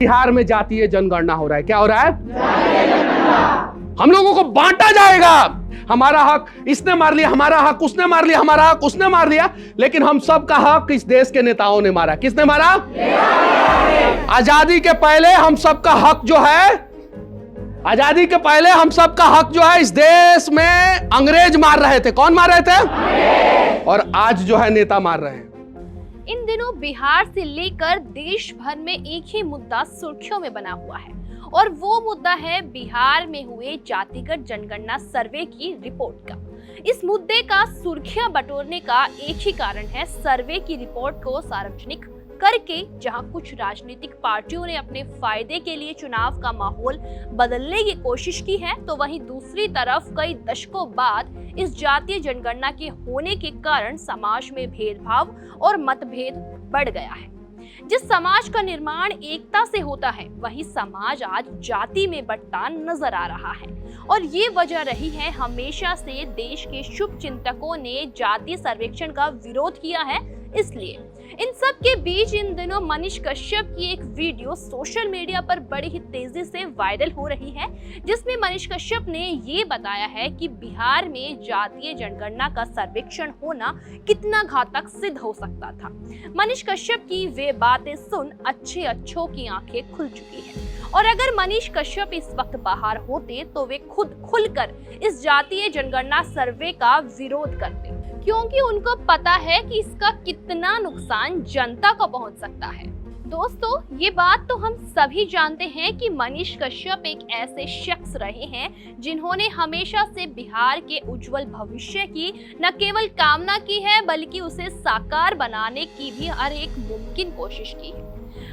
बिहार में जातीय जनगणना हो रहा है। क्या हो रहा है? हम लोगों को बांटा जाएगा। हमारा हक इसने मार लिया, हमारा हक उसने मार लिया, हमारा हक उसने मार लिया, लेकिन हम सब का हक इस देश के नेताओं ने मारा। किसने मारा? आजादी के पहले हम सब का हक जो है, आजादी के पहले हम सब का हक जो है इस देश में अंग्रेज मार रहे थे। कौन मार रहे थे? और आज जो है नेता मार रहे हैं। इन दिनों बिहार से लेकर देश भर में एक ही मुद्दा सुर्खियों में बना हुआ है और वो मुद्दा है बिहार में हुए जातिगत जनगणना सर्वे की रिपोर्ट का। इस मुद्दे का सुर्खियां बटोरने का एक ही कारण है, सर्वे की रिपोर्ट को सार्वजनिक करके जहां कुछ राजनीतिक पार्टियों ने अपने फायदे के लिए चुनाव का माहौल बदलने की कोशिश की है, तो वहीं दूसरी तरफ कई दशकों बाद इस जातीय जनगणना के होने के कारण समाज में भेदभाव और मतभेद बढ़ गया है। जिस समाज का निर्माण एकता से होता है, वही समाज आज जाति में बंटता नजर आ रहा है और ये वजह रही है हमेशा से देश के शुभ चिंतकों ने जातीय सर्वेक्षण का विरोध किया है। इसलिए इन सब के बीच इन दिनों मनीष कश्यप की एक वीडियो सोशल मीडिया पर बड़ी ही तेजी से वायरल हो रही है, जिसमें मनीष कश्यप ने ये बताया है कि बिहार में जातीय जनगणना का सर्वेक्षण होना कितना घातक सिद्ध हो सकता था। मनीष कश्यप की वे बातें सुन अच्छों की आंखें खुल चुकी हैं और अगर मनीष कश्यप इस वक्त बाहर होते तो वे खुद खुलकर इस जातीय जनगणना सर्वे का विरोध करते, क्योंकि उनको पता है कि इसका कितना नुकसान जनता को पहुंच सकता है। दोस्तों, ये बात तो हम सभी जानते हैं कि मनीष कश्यप एक ऐसे शख्स रहे हैं जिन्होंने हमेशा से बिहार के उज्जवल भविष्य की न केवल कामना की है, बल्कि उसे साकार बनाने की भी हर एक मुमकिन कोशिश की है।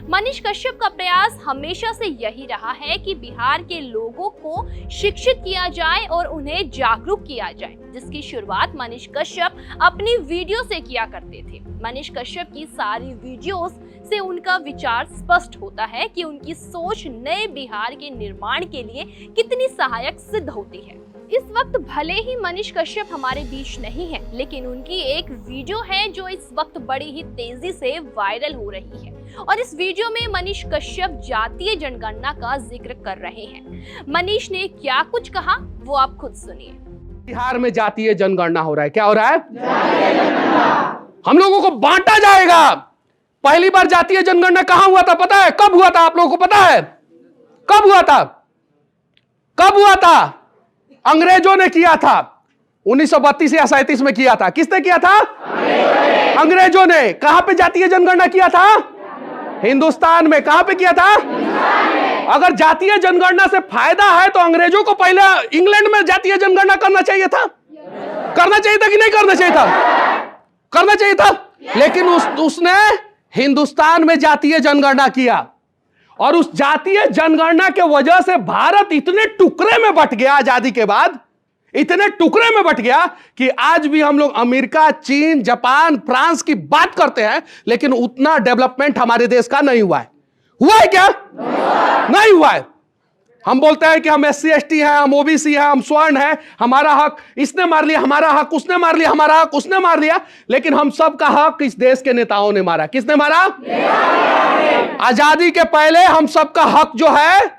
मनीष कश्यप का प्रयास हमेशा से यही रहा है कि बिहार के लोगों को शिक्षित किया जाए और उन्हें जागरूक किया जाए, जिसकी शुरुआत मनीष कश्यप अपनी वीडियो से किया करते थे। मनीष कश्यप की सारी वीडियोस से उनका विचार स्पष्ट होता है कि उनकी सोच नए बिहार के निर्माण के लिए कितनी सहायक सिद्ध होती है। इस वक्त भले ही मनीष कश्यप हमारे बीच नहीं है, लेकिन उनकी एक वीडियो है जो इस वक्त बड़ी ही तेजी से वायरल हो रही है और इस वीडियो में मनीष कश्यप जातीय जनगणना का जिक्र कर रहे हैं। मनीष ने क्या कुछ कहा वो आप खुद सुनिए। बिहार में जातीय जनगणना हो रहा है। क्या हो रहा है? हम लोगों को बांटा जाएगा। पहली बार जातीय जनगणना कहां हुआ था पता है? कब हुआ था? आप लोगों को पता है कब हुआ था? कब हुआ था? अंग्रेजों ने किया था। 1932 या 37 में किया था। किसने किया था? अंग्रेजों ने। कहां पे जातीय जनगणना किया था? हिंदुस्तान में। कहां पे किया था? अगर जातीय जनगणना से फायदा है तो अंग्रेजों को पहले इंग्लैंड में जातीय जनगणना करना चाहिए था। करना चाहिए था कि नहीं करना चाहिए था? करना चाहिए था। लेकिन उसने हिंदुस्तान में जातीय जनगणना किया और उस जातीय जनगणना के वजह से भारत इतने टुकड़े में बंट गया, आजादी के बाद इतने टुकड़े में बंट गया कि आज भी हम लोग अमेरिका, चीन, जापान, फ्रांस की बात करते हैं, लेकिन उतना डेवलपमेंट हमारे देश का नहीं हुआ है। हुआ है क्या? नहीं हुआ है। हम बोलते हैं कि हम SC ST हैं, हम OBC हैं, हम स्वर्ण हैं, हमारा हक इसने मार लिया, हमारा हक उसने मार लिया, हमारा हक उसने मार लिया, लेकिन हम सब का हक इस देश के नेताओं ने मारा। किसने मारा? आजादी के पहले हम सब का हक जो है,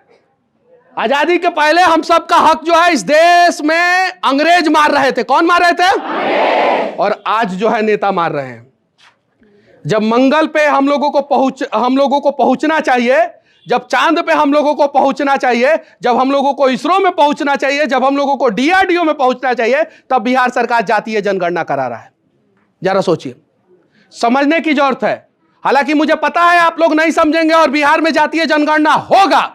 आजादी के पहले हम सब का हक जो है इस देश में अंग्रेज मार रहे थे। कौन मार रहे थे? और आज जो है नेता मार रहे हैं। जब मंगल पे हम लोगों को पहुंचना चाहिए, जब चांद पे हम लोगों को पहुंचना चाहिए, जब हम लोगों को इसरो में पहुंचना चाहिए, जब हम लोगों को DRDO में पहुंचना चाहिए, तब बिहार सरकार जातीय जनगणना करा रहा है। जरा सोचिए, समझने की जरूरत है। हालांकि मुझे पता है आप लोग नहीं समझेंगे और बिहार में जातीय जनगणना होगा।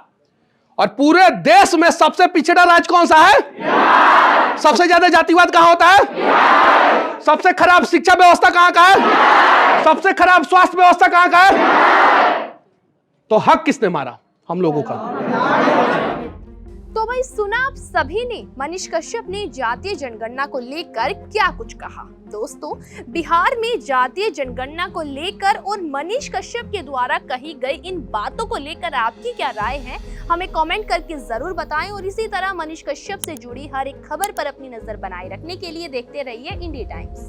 और पूरे देश में सबसे पिछड़ा राज्य कौन सा है? सबसे ज्यादा जातिवाद कहां होता है? सबसे खराब शिक्षा व्यवस्था कहां का है? सबसे खराब स्वास्थ्य व्यवस्था कहां का है? तो हक किसने मारा? हम लोगों का। तो भाई सुना आप सभी ने, मनीष कश्यप ने जातीय जनगणना को लेकर क्या कुछ कहा। दोस्तों, बिहार में जातीय जनगणना को लेकर और मनीष कश्यप के द्वारा कही गई इन बातों को लेकर आपकी क्या राय है, हमें कमेंट करके जरूर बताएं और इसी तरह मनीष कश्यप से जुड़ी हर एक खबर पर अपनी नजर बनाए रखने के लिए देखते रहिए इंडिया टाइम्स।